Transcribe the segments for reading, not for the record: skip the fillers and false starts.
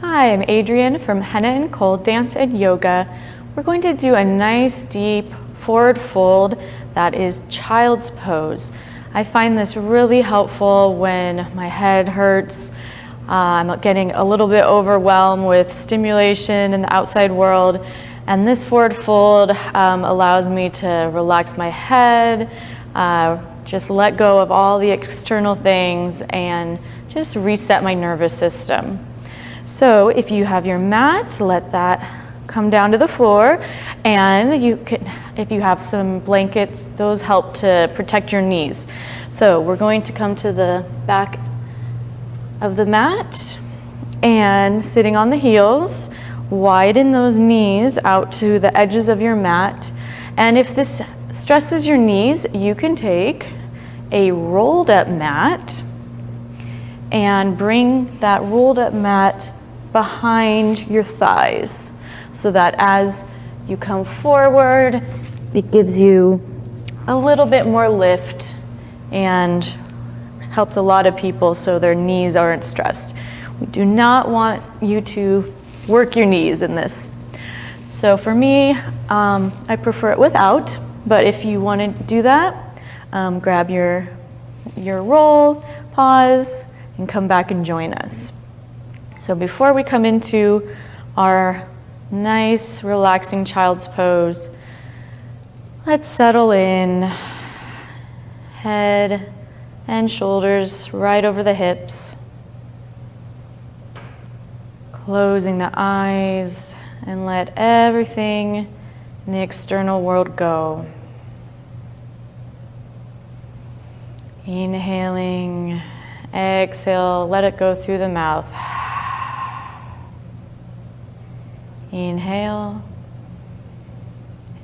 Hi, I'm Adriane from Henna and Kohl Dance and Yoga. We're going to do a nice deep forward fold that is child's pose. I find this really helpful when my head hurts. I'm getting a little bit overwhelmed with stimulation in the outside world, and this forward fold allows me to relax my head, just let go of all the external things and just reset my nervous system. So if you have your mat, let that come down to the floor, and you can, if you have some blankets, those help to protect your knees. So we're going to come to the back of the mat and sitting on the heels, widen those knees out to the edges of your mat. And if this stresses your knees, you can take a rolled up mat and bring that rolled up mat behind your thighs so that as you come forward, it gives you a little bit more lift and helps a lot of people so their knees aren't stressed. We do not want you to work your knees in this. So for me, I prefer it without, but if you want to do that, grab your roll, pause, and come back and join us. So before we come into our nice, relaxing child's pose, let's settle in, head and shoulders right over the hips, closing the eyes and let everything in the external world go. Inhaling, exhale, let it go through the mouth. Inhale,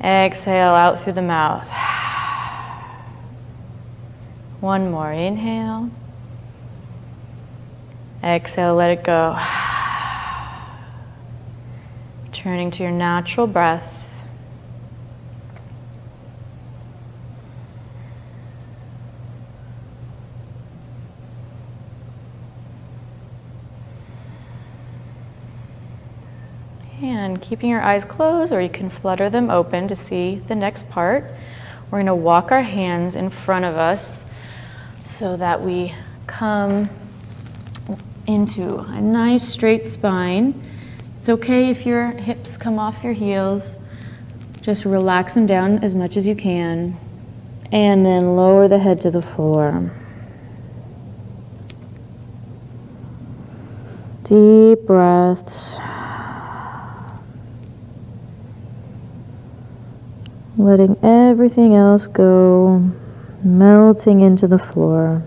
exhale out through the mouth. One more, inhale, exhale, let it go. Returning to your natural breath. And keeping your eyes closed, or you can flutter them open to see the next part. We're going to walk our hands in front of us so that we come into a nice straight spine. It's okay if your hips come off your heels. Just relax them down as much as you can. And then lower the head to the floor. Deep breaths. Letting everything else go, melting into the floor.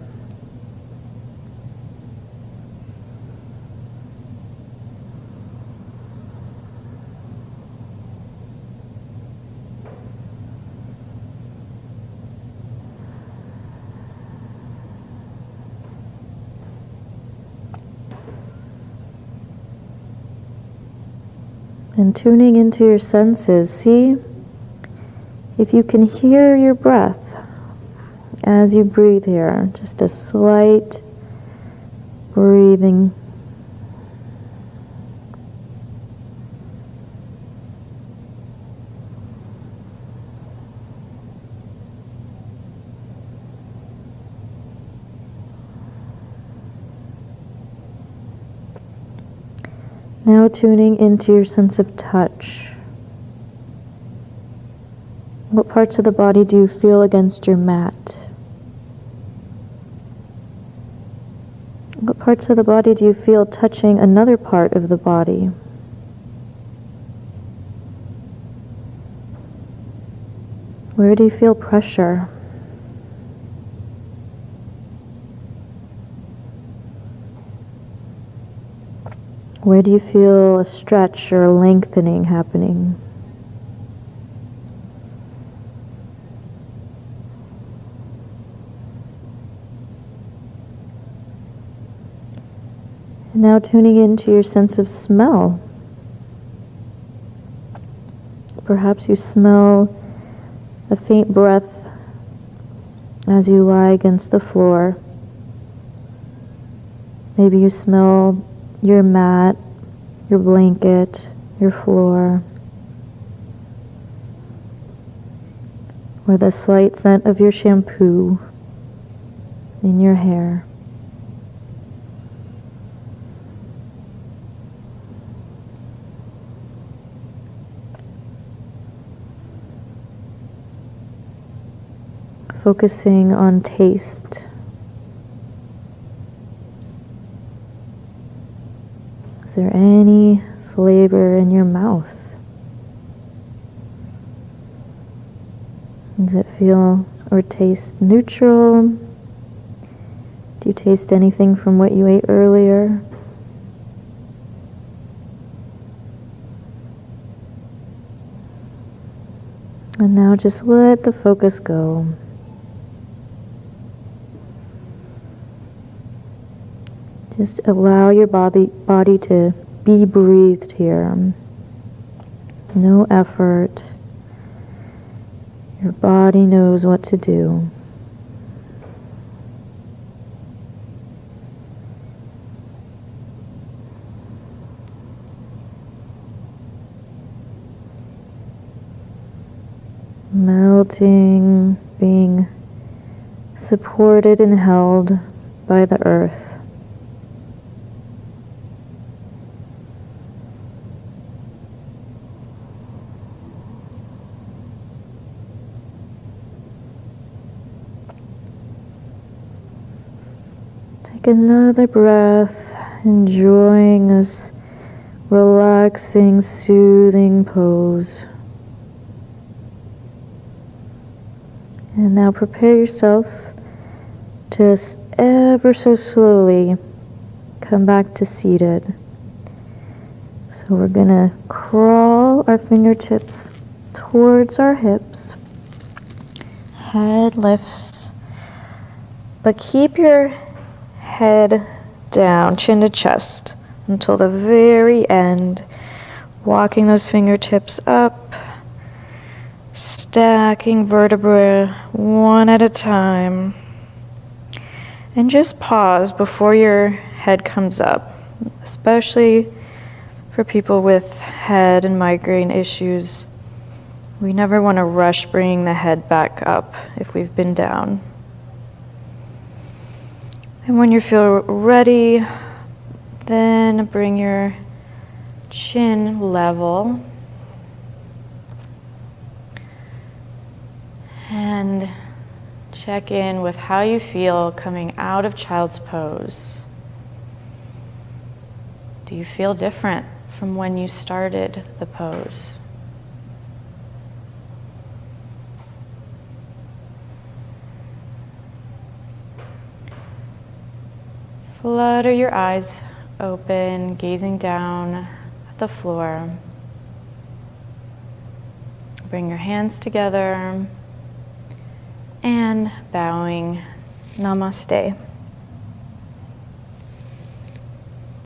And tuning into your senses, see if you can hear your breath as you breathe here, just a slight breathing. Now tuning into your sense of touch. What parts of the body do you feel against your mat? What parts of the body do you feel touching another part of the body? Where do you feel pressure? Where do you feel a stretch or a lengthening happening? And now tuning into your sense of smell. Perhaps you smell a faint breath as you lie against the floor. Maybe you smell your mat your blanket, your floor, or the slight scent of your shampoo in your hair. Focusing on taste. Is there any flavor in your mouth? Does it feel or taste neutral? Do you taste anything from what you ate earlier? And now just let the focus go. Just allow your body to be breathed here. No effort. Your body knows what to do. Melting, being supported and held by the earth. Take another breath, enjoying this relaxing, soothing pose. And now prepare yourself to ever so slowly come back to seated. So we're going to crawl our fingertips towards our hips. Head lifts. But keep your head down, chin to chest, until the very end. Walking those fingertips up. Stacking vertebrae one at a time. And just pause before your head comes up, especially for people with head and migraine issues. We never want to rush bringing the head back up if we've been down. And when you feel ready, then bring your chin level. And check in with how you feel coming out of child's pose. Do you feel different from when you started the pose? Flutter your eyes open, gazing down at the floor. Bring your hands together. And bowing, namaste.